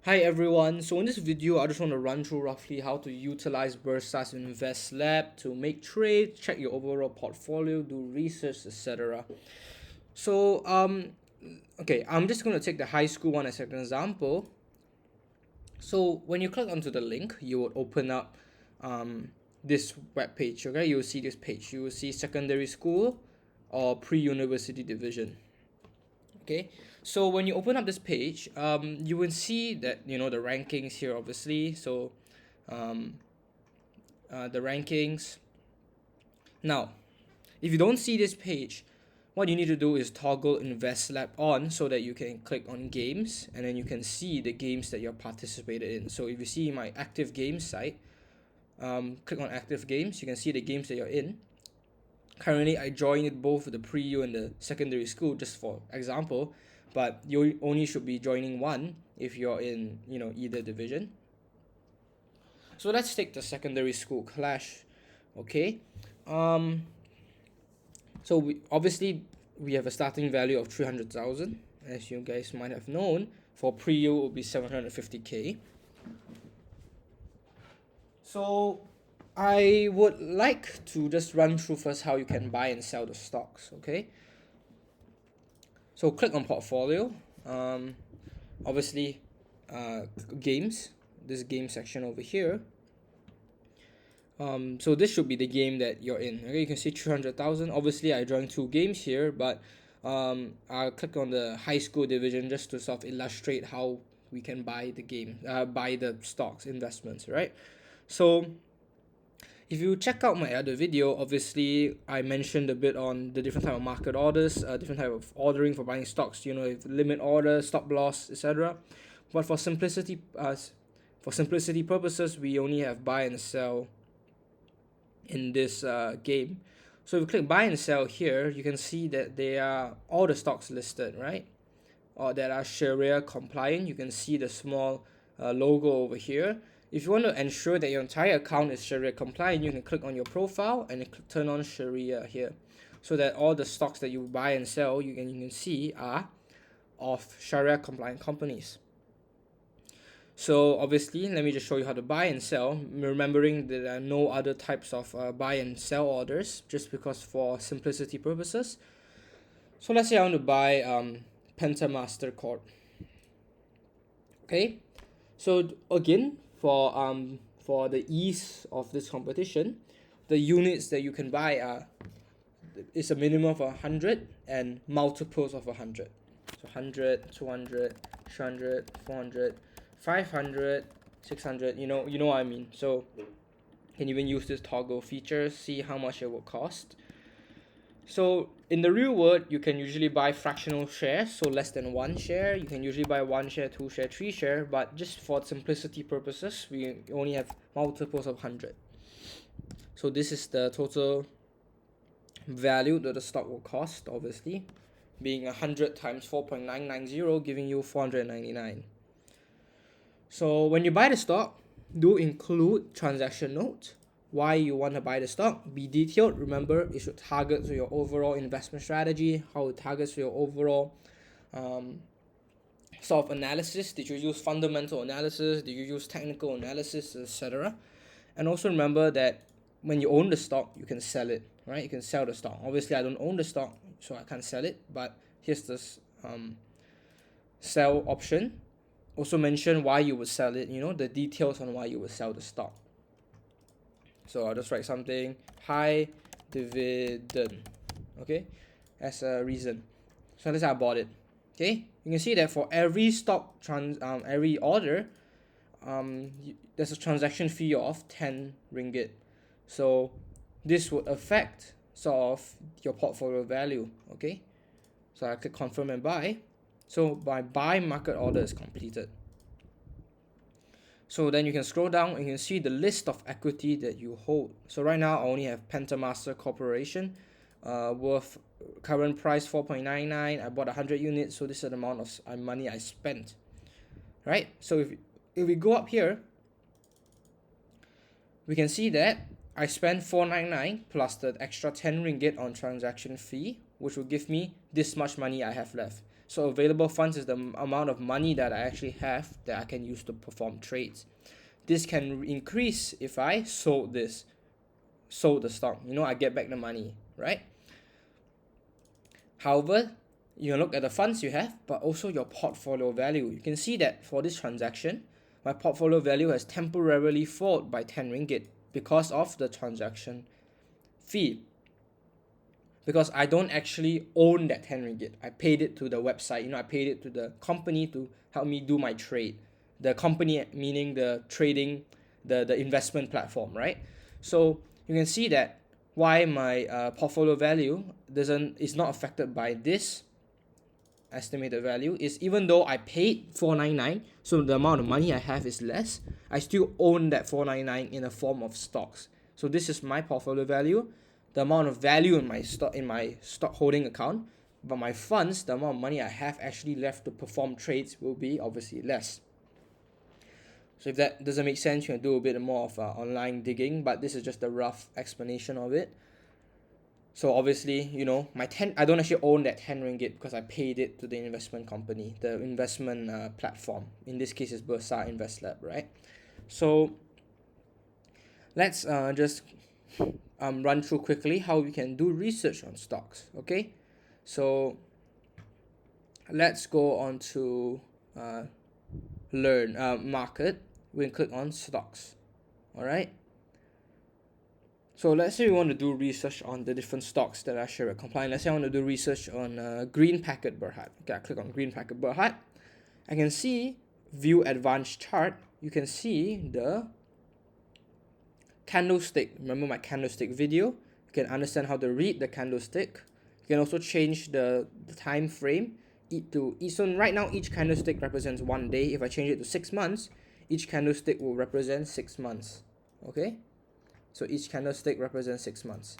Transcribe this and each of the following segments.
Hi everyone, so in this video I just want to run through roughly how to utilize Bursa's InvestLab to make trades, check your overall portfolio, do research, etc. So okay, I'm just going to take the high school one as an example. So when you click onto the link, you will open up this web page. Okay, you will see this page. You will see secondary school or pre-university division. Okay, so when you open up this page, you will see that the rankings here, obviously. So um, the rankings. Now, if you don't see this page, what you need to do is toggle InvestLab on so that you can click on games, and then you can see the games that you're participated in. So if you see my active games site, click on active games, you can see the games that you're in. Currently, I joined both the pre-U and the secondary school, just for example, but you only should be joining one if you're in either division. So let's take the secondary school clash. Okay, so we have a starting value of 300,000, as you guys might have known. For pre-U, it will be 750k. So I would like to just run through first how you can buy and sell the stocks. Okay, so click on portfolio. Obviously, games, this game section over here. So this should be the game that you're in. Okay, you can see 300,000. Obviously, I joined two games here, but I'll click on the high school division just to sort of illustrate how we can buy the game, buy the stocks investments, right? So if you check out my other video, obviously I mentioned a bit on the different type of market orders, different type of ordering for buying stocks. Limit order, stop loss, etc. But for simplicity purposes, we only have buy and sell in this game. So if you click buy and sell here, you can see that they are all the stocks listed, right? Or that are Sharia compliant. You can see the small logo over here. If you want to ensure that your entire account is Sharia compliant, you can click on your profile and turn on Sharia here, so that all the stocks that you buy and sell, you can see are of Sharia compliant companies. So obviously, let me just show you how to buy and sell, remembering that there are no other types of buy and sell orders, just because for simplicity purposes. So let's say I want to buy Pentamaster Corp. Okay, so again, for the ease of this competition, the units that you can buy is a minimum of 100 and multiples of 100. So 100, 200, 300, 400, 500, 600. You know what I mean. So you can even use this toggle feature, see how much it will cost. So in the real world, you can usually buy fractional shares, so less than one share. You can usually buy 1 share, 2 share, 3 share, but just for simplicity purposes, we only have multiples of 100. So this is the total value that the stock will cost, obviously, being 100 times 4.990, giving you 499. So when you buy the stock, do include transaction note, why you want to buy the stock. Be detailed. Remember, it should target to your overall investment strategy, how it targets your overall sort of analysis. Did you use fundamental analysis? Did you use technical analysis, etc.? And also remember that when you own the stock, you can sell it, right? You can sell the stock. Obviously, I don't own the stock, so I can't sell it, but here's this sell option. Also mention why you would sell it, the details on why you would sell the stock. So I'll just write something high dividend, okay, as a reason. So let's say I bought it. Okay, you can see that for every stock every order, there's a transaction fee of 10 ringgit. So this would affect sort of your portfolio value. Okay, so I click confirm and buy. So my buy market order is completed. So then you can scroll down and you can see the list of equity that you hold. So right now I only have Pentamaster Corporation, worth current price 4.99. I bought 100 units, so this is the amount of money I spent. Right? So if we go up here, we can see that I spent 499 plus the extra 10 ringgit on transaction fee, which will give me this much money I have left. So available funds is the amount of money that I actually have that I can use to perform trades. This can increase if I sold the stock. I get back the money, right? However, you look at the funds you have, but also your portfolio value. You can see that for this transaction, my portfolio value has temporarily fallen by 10 ringgit because of the transaction fee. Because I don't actually own that 10 ringgit. I paid it to the website. I paid it to the company to help me do my trade. The company meaning the trading, the investment platform, right? So you can see that why my portfolio value is not affected by this estimated value is even though I paid 499, so the amount of money I have is less, I still own that 499 in a form of stocks. So this is my portfolio value, the amount of value in my stock holding account, but my funds, the amount of money I have actually left to perform trades will be obviously less. So if that doesn't make sense, you can do a bit more of online digging, but this is just a rough explanation of it. So obviously, I don't actually own that 10 ringgit because I paid it to the investment company, the investment platform. In this case, it's Bursa InvestLab, right? So let's just run through quickly how we can do research on stocks, okay? So let's go on to learn market. We can click on stocks, all right? So let's say we want to do research on the different stocks that are Sharia compliant. Let's say I want to do research on Green Packet Berhad. Okay, I click on Green Packet Berhad. I can see view advanced chart. You can see the candlestick. Remember my candlestick video? You can understand how to read the candlestick. You can also change the time frame. So right now each candlestick represents 1 day. If I change it to 6 months, each candlestick will represent 6 months. Okay? So each candlestick represents 6 months.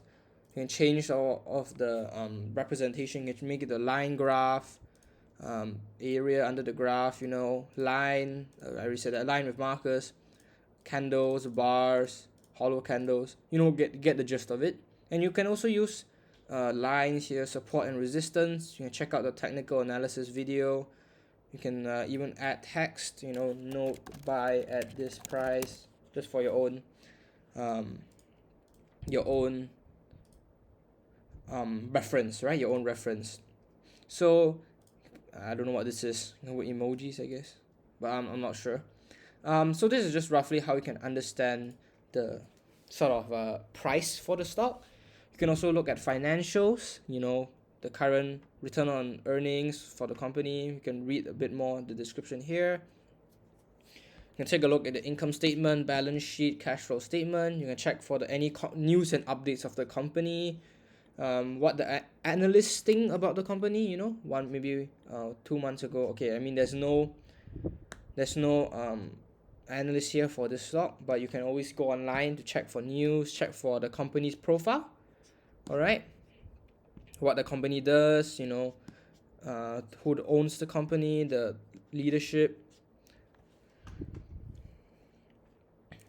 You can change all of the representation. You can make it a line graph, area under the graph, line, I already said that, line with markers, candles, bars, hollow candles, get the gist of it. And you can also use lines here, support and resistance. You can check out the technical analysis video. You can even add text, note buy at this price, just for your own reference, right? Your own reference. So I don't know what this is. With emojis, I guess, but I'm not sure. So this is just roughly how you can understand the sort of price for the stock. You can also look at financials, the current return on earnings for the company. You can read a bit more the description here. You can take a look at the income statement, balance sheet, cash flow statement. You can check for any news and updates of the company, what the analysts think about the company. 2 months ago. Okay, I mean there's no analyst here for this stock, but you can always go online to check for news, check for the company's profile. All right, what the company does, who owns the company, the leadership.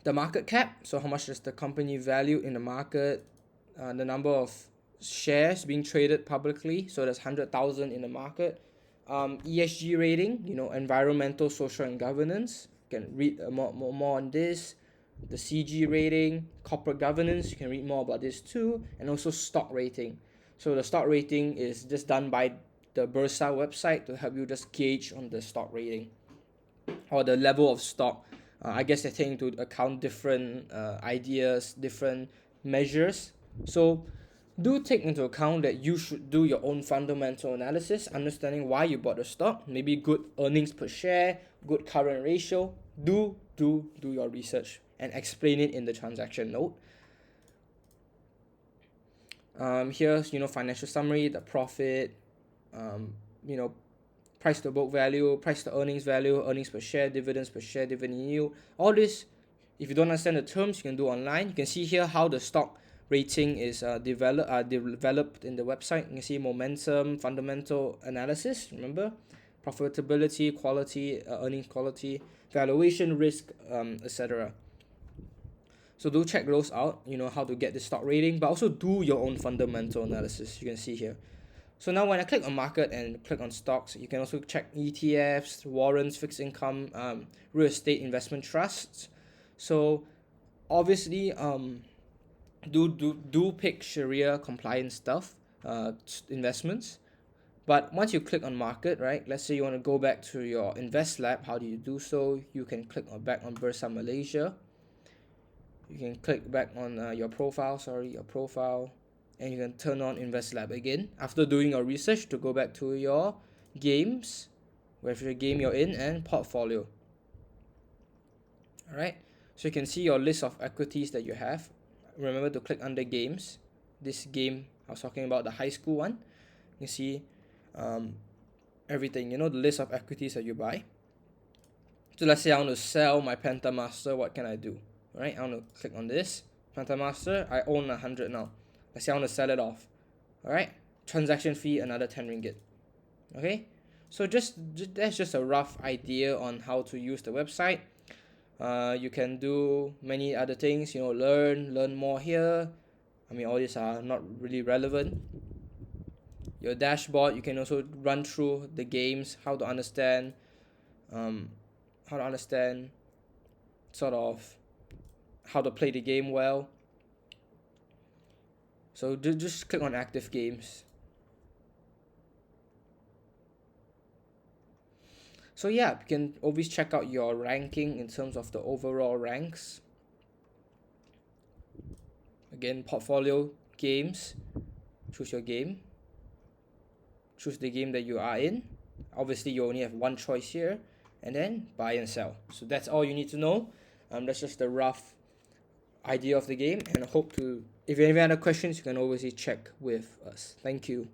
The market cap, so how much is the company value in the market, the number of shares being traded publicly, so there's 100,000 in the market. ESG rating, environmental, social and governance. You can read more on this. The CG rating, corporate governance, you can read more about this too. And also stock rating. So the stock rating is just done by the Bursa website to help you just gauge on the stock rating or the level of stock. I guess they're taking into account different ideas, different measures. So do take into account that you should do your own fundamental analysis, understanding why you bought the stock, maybe good earnings per share, good current ratio. Do your research and explain it in the transaction note. Here's financial summary, the profit, price to book value, price to earnings value, earnings per share, dividends per share, dividend yield. All this, if you don't understand the terms, you can do online. You can see here how the stock rating is developed in the website. You can see momentum, fundamental analysis, remember, profitability, quality, earnings quality, valuation, risk, etc. So do check those out, how to get the stock rating, but also do your own fundamental analysis. You can see here. So now when I click on market and click on stocks, you can also check ETFs, warrants, fixed income, real estate investment trusts. So obviously, do pick Sharia compliant stuff, investments. But once you click on market, right? Let's say you want to go back to your InvestLab. How do you do so? You can click on back on Bursa Malaysia. You can click back on your profile, and you can turn on InvestLab again after doing your research to go back to your games, whatever game you're in, and portfolio. Alright, so you can see your list of equities that you have. Remember to click under games. This game I was talking about, the high school one. You see everything, the list of equities that you buy. So let's say I want to sell my Pentamaster. What can I do? Right, I want to click on this Pentamaster. I own 100 now. Let's say I want to sell it off. Alright, transaction fee another 10 ringgit. Okay, so that's just a rough idea on how to use the website. You can do many other things, learn more here. I mean, all these are not really relevant. Your dashboard, you can also run through the games, how to understand sort of how to play the game well. So just click on active games. So yeah, you can always check out your ranking in terms of the overall ranks. Again, portfolio, games, choose your game, choose the game that you are in. Obviously you only have one choice here, and then buy and sell. So that's all you need to know. That's just a rough idea of the game, and I hope to, if you have any other questions, you can always check with us. Thank you.